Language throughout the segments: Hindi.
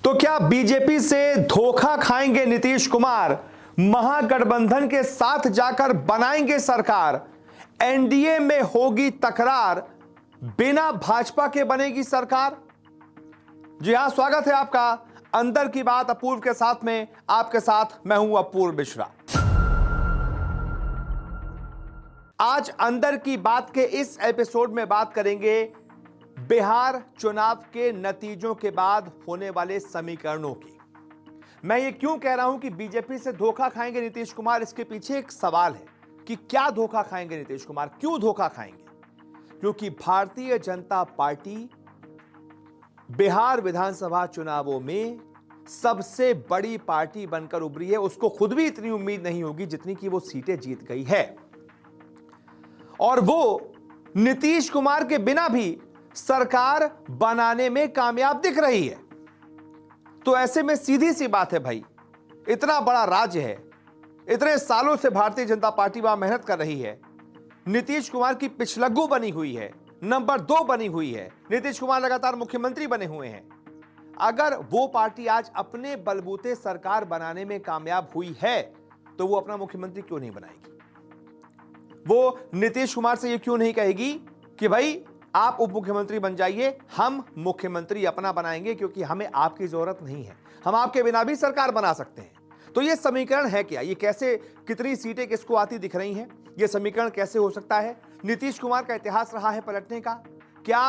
तो क्या बीजेपी से धोखा खाएंगे नीतीश कुमार? महागठबंधन के साथ जाकर बनाएंगे सरकार? एनडीए में होगी तकरार, बिना भाजपा के बनेगी सरकार? जी हां, स्वागत है आपका अंदर की बात अपूर्व के साथ में। आपके साथ मैं हूं अपूर्व मिश्रा। आज अंदर की बात के इस एपिसोड में बात करेंगे बिहार चुनाव के नतीजों के बाद होने वाले समीकरणों की। मैं ये क्यों कह रहा हूं कि बीजेपी से धोखा खाएंगे नीतीश कुमार, इसके पीछे एक सवाल है कि क्या धोखा खाएंगे नीतीश कुमार, क्यों धोखा खाएंगे? क्योंकि भारतीय जनता पार्टी बिहार विधानसभा चुनावों में सबसे बड़ी पार्टी बनकर उभरी है। उसको खुद भी इतनी उम्मीद नहीं होगी जितनी कि वो सीटें जीत गई है, और वो नीतीश कुमार के बिना भी सरकार बनाने में कामयाब दिख रही है। तो ऐसे में सीधी सी बात है भाई, इतना बड़ा राज्य है, इतने सालों से भारतीय जनता पार्टी वहां मेहनत कर रही है, नीतीश कुमार की पिछलग्गू बनी हुई है, नंबर 2 बनी हुई है, नीतीश कुमार लगातार मुख्यमंत्री बने हुए हैं। अगर वो पार्टी आज अपने बलबूते सरकार बनाने में कामयाब हुई है तो वो अपना मुख्यमंत्री क्यों नहीं बनाएगी? वो नीतीश कुमार से ये क्यों नहीं कहेगी कि भाई आप उप मुख्यमंत्री बन जाइए, हम मुख्यमंत्री अपना बनाएंगे, क्योंकि हमें आपकी जरूरत नहीं है, हम आपके बिना भी सरकार बना सकते हैं। तो ये समीकरण है क्या? ये कैसे, कितनी सीटें किसको आती दिख रही हैं? ये समीकरण कैसे हो सकता है? नीतीश कुमार का इतिहास रहा है पलटने का। क्या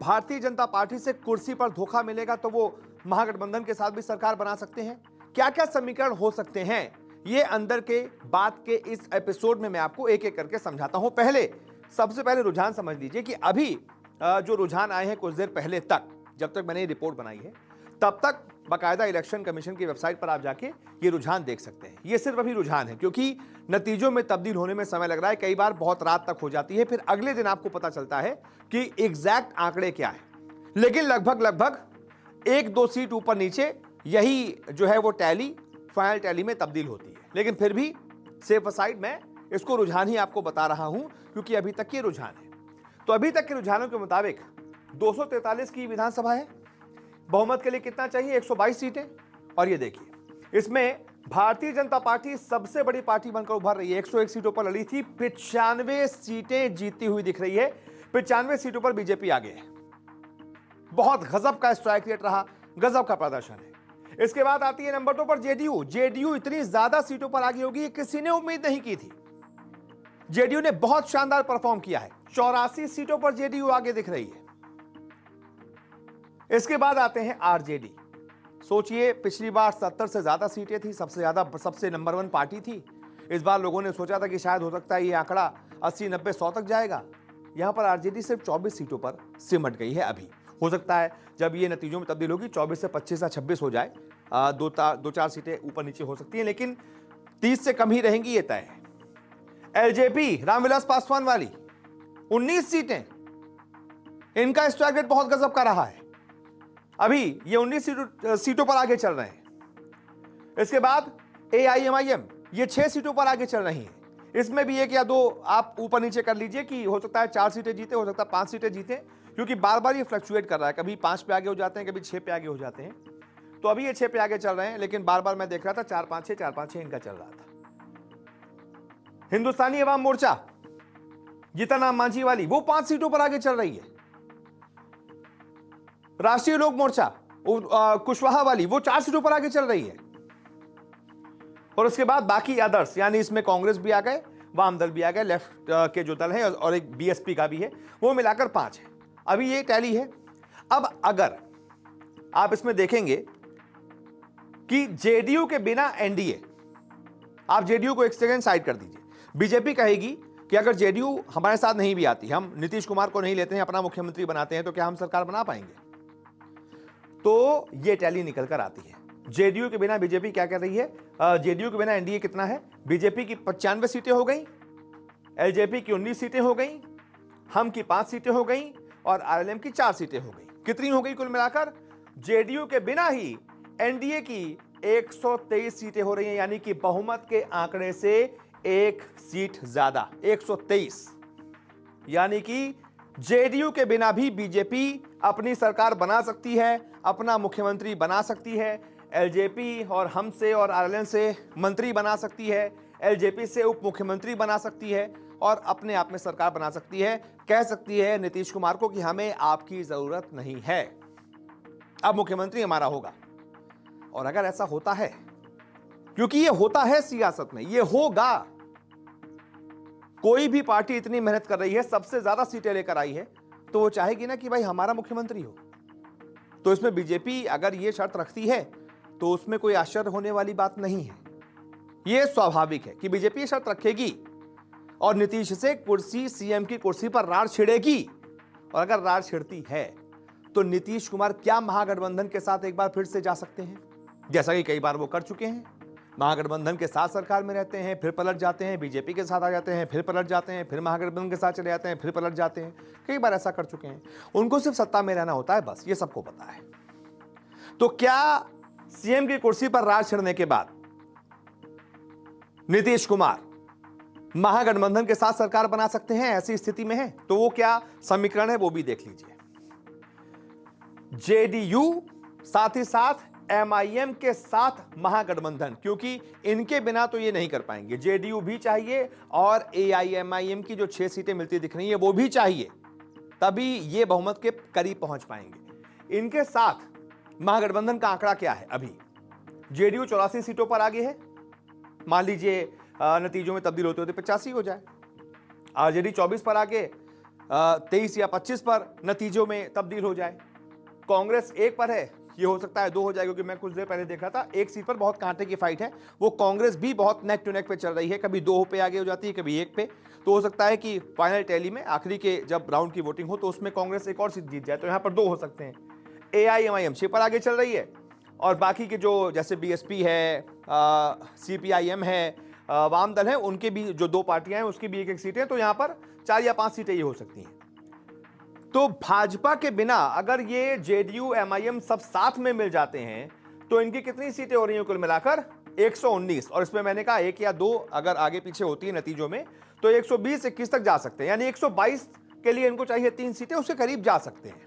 भारतीय जनता पार्टी से कुर्सी पर धोखा मिलेगा तो वो महागठबंधन के साथ भी सरकार बना सकते हैं? क्या क्या समीकरण हो सकते हैं? ये अंदर के बात के इस एपिसोड में मैं आपको एक एक करके समझाता हूं। सबसे पहले रुझान समझ लीजिए कि अभी जो रुझान आए हैं कुछ देर पहले तक, जब तक मैंने ये रिपोर्ट बनाई है तब तक बाकायदा इलेक्शन कमीशन की वेबसाइट पर आप जाके ये रुझान देख सकते हैं। ये सिर्फ अभी रुझान है, क्योंकि नतीजों में तब्दील होने में समय लग रहा है, कई बार बहुत रात तक हो जाती है, फिर अगले दिन आपको पता चलता है कि एग्जैक्ट आंकड़े क्या है। लेकिन लगभग 1-2 सीट ऊपर नीचे यही जो है वो फाइनल टैली में तब्दील होती है। लेकिन फिर भी सेफ साइड में इसको रुझान ही आपको बता रहा हूं, क्योंकि अभी तक ये रुझान है। तो अभी तक के रुझानों के मुताबिक 243 की विधानसभा है, बहुमत के लिए कितना चाहिए? 122 सीटें। और ये देखिए, इसमें भारतीय जनता पार्टी सबसे बड़ी पार्टी बनकर उभर रही है, 101 सीटों पर लड़ी थी, 95 सीटें जीतती हुई दिख रही है। 95 सीटों पर बीजेपी आगे है। बहुत गजब का स्ट्राइक रेट रहा, गजब का प्रदर्शन है। इसके बाद आती है नंबर 2 पर जेडीयू इतनी ज्यादा सीटों पर आगे होगी, किसी ने उम्मीद नहीं की थी। जेडीयू ने बहुत शानदार परफॉर्म किया है, 84 सीटों पर जेडीयू आगे दिख रही है। इसके बाद आते हैं आरजेडी। सोचिए, पिछली बार 70 से ज्यादा सीटें थी, सबसे नंबर 1 पार्टी थी। इस बार लोगों ने सोचा था कि शायद हो सकता है ये आंकड़ा 80, 90, 100 तक जाएगा। यहां पर आरजेडी सिर्फ 24 सीटों पर सिमट गई है। अभी हो सकता है जब ये नतीजों में तब्दील होगी 24 से 25 या 26 हो जाए, 2-4 सीटें ऊपर नीचे हो सकती हैं, लेकिन 30 से कम ही रहेंगी, ये तय है। एलजेपी, रामविलास पासवान वाली 19 सीटें, इनका स्ट्राइक रेट बहुत गजब का रहा है। अभी ये 19 सीटों पर आगे चल रहे हैं। इसके बाद एआईएमआईएम, ये 6 सीटों पर आगे चल रही है। इसमें भी 1 या 2 आप ऊपर नीचे कर लीजिए कि हो सकता है 4 सीटें जीते, हो सकता है 5 सीटें जीते, क्योंकि बार बार ये फ्लक्चुएट कर रहा है, कभी 5 पे आगे हो जाते हैं, कभी 6 पे आगे हो जाते हैं। तो अभी ये 6 पे आगे चल रहे हैं, लेकिन बार बार मैं देख रहा था 4-5-6 इनका चल रहा था। हिंदुस्तानी अवाम मोर्चा, जीतन राम मांझी वाली, वो 5 सीटों पर आगे चल रही है। राष्ट्रीय लोक मोर्चा कुशवाहा वाली, वो 4 सीटों पर आगे चल रही है। और उसके बाद बाकी अदर्स, यानी इसमें कांग्रेस भी आ गए, वाम दल भी आ गए, लेफ्ट के जो दल है, और एक बीएसपी का भी है, वो मिलाकर 5 है। अभी ये टैली है। अब अगर आप इसमें देखेंगे कि जेडीयू के बिना एनडीए, आप जेडीयू को एक सेकंड साइड कर दीजिए, बीजेपी कहेगी कि अगर जेडीयू हमारे साथ नहीं भी आती, हम नीतीश कुमार को नहीं लेते हैं, अपना मुख्यमंत्री बनाते हैं, तो क्या हम सरकार बना पाएंगे? तो ये टैली निकल कर आती है। जेडीयू के बिना बीजेपी क्या कर रही है? जेडीयू के बिना एनडीए कितना है? बीजेपी की 95 सीटें हो गई, एलजेपी की 19 सीटें हो गई, हम की 5 सीटें हो गई, और आरएलएम की 4 सीटें हो गई। कितनी हो गई कुल मिलाकर? जेडीयू के बिना ही एनडीए की 123 सीटें हो रही हैं, यानी कि बहुमत के आंकड़े से 1 सीट ज्यादा, 123, यानी कि जेडीयू के बिना भी बीजेपी अपनी सरकार बना सकती है, अपना मुख्यमंत्री बना सकती है, एलजेपी और हमसे और आरएलएन से मंत्री बना सकती है, एलजेपी से उप मुख्यमंत्री बना सकती है और अपने आप में सरकार बना सकती है। कह सकती है नीतीश कुमार को कि हमें आपकी जरूरत नहीं है, अब मुख्यमंत्री हमारा होगा। और अगर ऐसा होता है, क्योंकि ये होता है सियासत में, ये होगा, कोई भी पार्टी इतनी मेहनत कर रही है, सबसे ज्यादा सीटें लेकर आई है, तो वो चाहेगी ना कि भाई हमारा मुख्यमंत्री हो। तो इसमें बीजेपी अगर ये शर्त रखती है तो उसमें कोई आश्चर्य होने वाली बात नहीं है। यह स्वाभाविक है कि बीजेपी ये शर्त रखेगी और नीतीश से कुर्सी, सीएम की कुर्सी पर रार छिड़ेगी। और अगर रार छिड़ती है तो नीतीश कुमार क्या महागठबंधन के साथ एक बार फिर से जा सकते हैं, जैसा कि कई बार वो कर चुके हैं। महागठबंधन के साथ सरकार में रहते हैं, फिर पलट जाते हैं, बीजेपी के साथ आ जाते हैं, फिर पलट जाते हैं, फिर महागठबंधन के साथ चले जाते हैं, फिर पलट जाते हैं। कई बार ऐसा कर चुके हैं। उनको सिर्फ सत्ता में रहना होता है, बस, ये सबको पता है। तो क्या सीएम की कुर्सी पर राज छिड़ने के बाद नीतीश कुमार महागठबंधन के साथ सरकार बना सकते हैं? ऐसी स्थिति में है तो वो क्या समीकरण है वो भी देख लीजिए। जेडीयू साथ ही साथ एमआईएम के साथ महागठबंधन, क्योंकि इनके बिना तो ये नहीं कर पाएंगे। जेडीयू भी चाहिए और एआईएमआईएम की जो 6 सीटें मिलती दिख रही है वो भी चाहिए, तभी ये बहुमत के करीब पहुंच पाएंगे। इनके साथ महागठबंधन का आंकड़ा क्या है? अभी जेडीयू 84 सीटों पर आगे है, मान लीजिए नतीजों में तब्दील होते होते 85 हो जाए। आरजेडी 24 पर आगे, 23 या 25 पर नतीजों में तब्दील हो जाए। कांग्रेस 1 पर है, ये हो सकता है 2 हो जाए, क्योंकि मैं कुछ देर पहले देखा था एक सीट पर बहुत कांटे की फाइट है। वो कांग्रेस भी बहुत नेक टू नेक पे चल रही है, कभी 2 पे आगे हो जाती है, कभी 1 पे। तो हो सकता है कि फाइनल टैली में आखिरी के जब राउंड की वोटिंग हो तो उसमें कांग्रेस एक और सीट जीत जाए, तो यहाँ पर 2 हो सकते हैं। एआईएमआईएम 6 पर आगे चल रही है और बाकी के जो जैसे बीएसपी है, सीपीआईएम है, वाम दल है, उनके भी जो 2 पार्टियां हैं उसकी भी 1-1 सीटें, तो यहां पर 4 या 5 सीटें ये हो सकती हैं। तो भाजपा के बिना अगर ये जेडीयू एमआईएम सब साथ में मिल जाते हैं तो इनकी कितनी सीटें हो रही हैं कुल मिलाकर? 119। और इसमें मैंने कहा 1 या 2 अगर आगे पीछे होती है नतीजों में तो 120-21 तक जा सकते हैं, यानी 122 के लिए इनको चाहिए 3 सीटें, उसके करीब जा सकते हैं।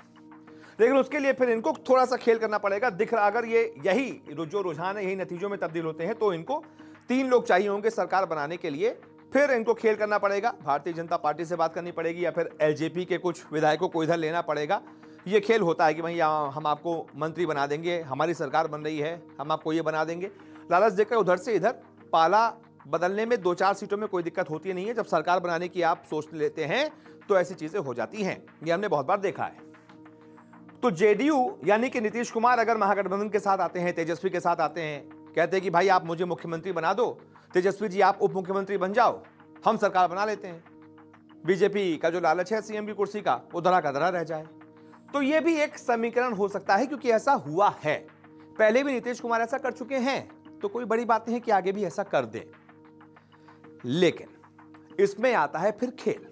लेकिन उसके लिए फिर इनको थोड़ा सा खेल करना पड़ेगा। दिख रहा अगर ये यही जो रुझान है यही नतीजों में तब्दील होते हैं तो इनको 3 लोग चाहिए होंगे सरकार बनाने के लिए। फिर इनको खेल करना पड़ेगा, भारतीय जनता पार्टी से बात करनी पड़ेगी या फिर एलजेपी के कुछ विधायकों को इधर लेना पड़ेगा। ये खेल होता है कि भाई हम आपको मंत्री बना देंगे, हमारी सरकार बन रही है, हम आपको ये बना देंगे। लालच देकर उधर से इधर पाला बदलने में 2-4 सीटों में कोई दिक्कत होती नहीं है। जब सरकार बनाने की आप सोच लेते हैं तो ऐसी चीजें हो जाती हैं, ये हमने बहुत बार देखा है। तो जेडीयू यानी कि नीतीश कुमार अगर महागठबंधन के साथ आते हैं, तेजस्वी के साथ आते हैं, कहते हैं कि भाई आप मुझे मुख्यमंत्री बना दो, तेजस्वी जी आप उप मुख्यमंत्री बन जाओ, हम सरकार बना लेते हैं। बीजेपी का जो लालच है सीएम की कुर्सी का, वो धरा का धरा रह जाए। तो ये भी एक समीकरण हो सकता है, क्योंकि ऐसा हुआ है पहले भी, नीतीश कुमार ऐसा कर चुके हैं, तो कोई बड़ी बात नहीं है कि आगे भी ऐसा कर दे। लेकिन इसमें आता है फिर खेल।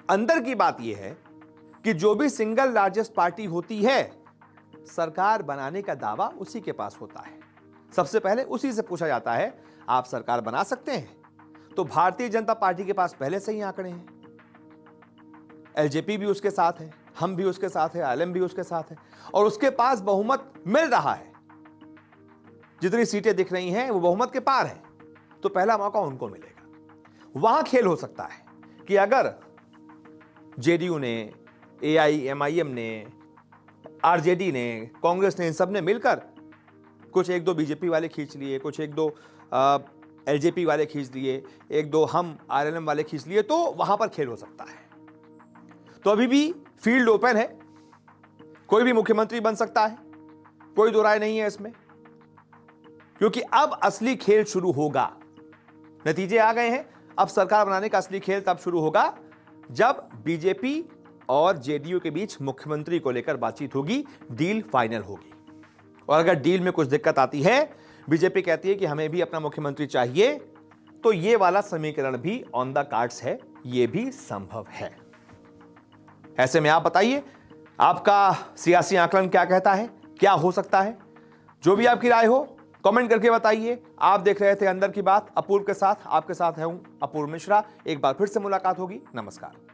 अंदर की बात यह है कि जो भी सिंगल लार्जेस्ट पार्टी होती है, सरकार बनाने का दावा उसी के पास होता है। सबसे पहले उसी से पूछा जाता है आप सरकार बना सकते हैं? तो भारतीय जनता पार्टी के पास पहले से ही आंकड़े हैं, एलजेपी भी उसके साथ है, हम भी उसके साथ है, आलएम भी उसके साथ है, और उसके पास बहुमत मिल रहा है। जितनी सीटें दिख रही हैं वो बहुमत के पार है, तो पहला मौका उनको मिलेगा। वहां खेल हो सकता है कि अगर जेडीयू ने, एआईएमआईएम ने, आरजेडी ने, कांग्रेस ने, इन सब ने मिलकर कुछ 1-2 बीजेपी वाले खींच लिए, कुछ 1-2 एलजेपी वाले खींच लिए, 1-2 हम आरएलएम वाले खींच लिए, तो वहां पर खेल हो सकता है। तो अभी भी फील्ड ओपन है, कोई भी मुख्यमंत्री बन सकता है, कोई दो राय नहीं है इसमें, क्योंकि अब असली खेल शुरू होगा। नतीजे आ गए हैं, अब सरकार बनाने का असली खेल तब शुरू होगा जब बीजेपी और जेडीयू के बीच मुख्यमंत्री को लेकर बातचीत होगी, डील फाइनल होगी। और अगर डील में कुछ दिक्कत आती है, बीजेपी कहती है कि हमें भी अपना मुख्यमंत्री चाहिए, तो ये वाला समीकरण भी ऑन द कार्ड्स है, ये भी संभव है। ऐसे में आप बताइए आपका सियासी आकलन क्या कहता है, क्या हो सकता है? जो भी आपकी राय हो कमेंट करके बताइए। आप देख रहे थे अंदर की बात अपूर्व के साथ, आपके साथ है हूं अपूर्व मिश्रा। एक बार फिर से मुलाकात होगी। नमस्कार।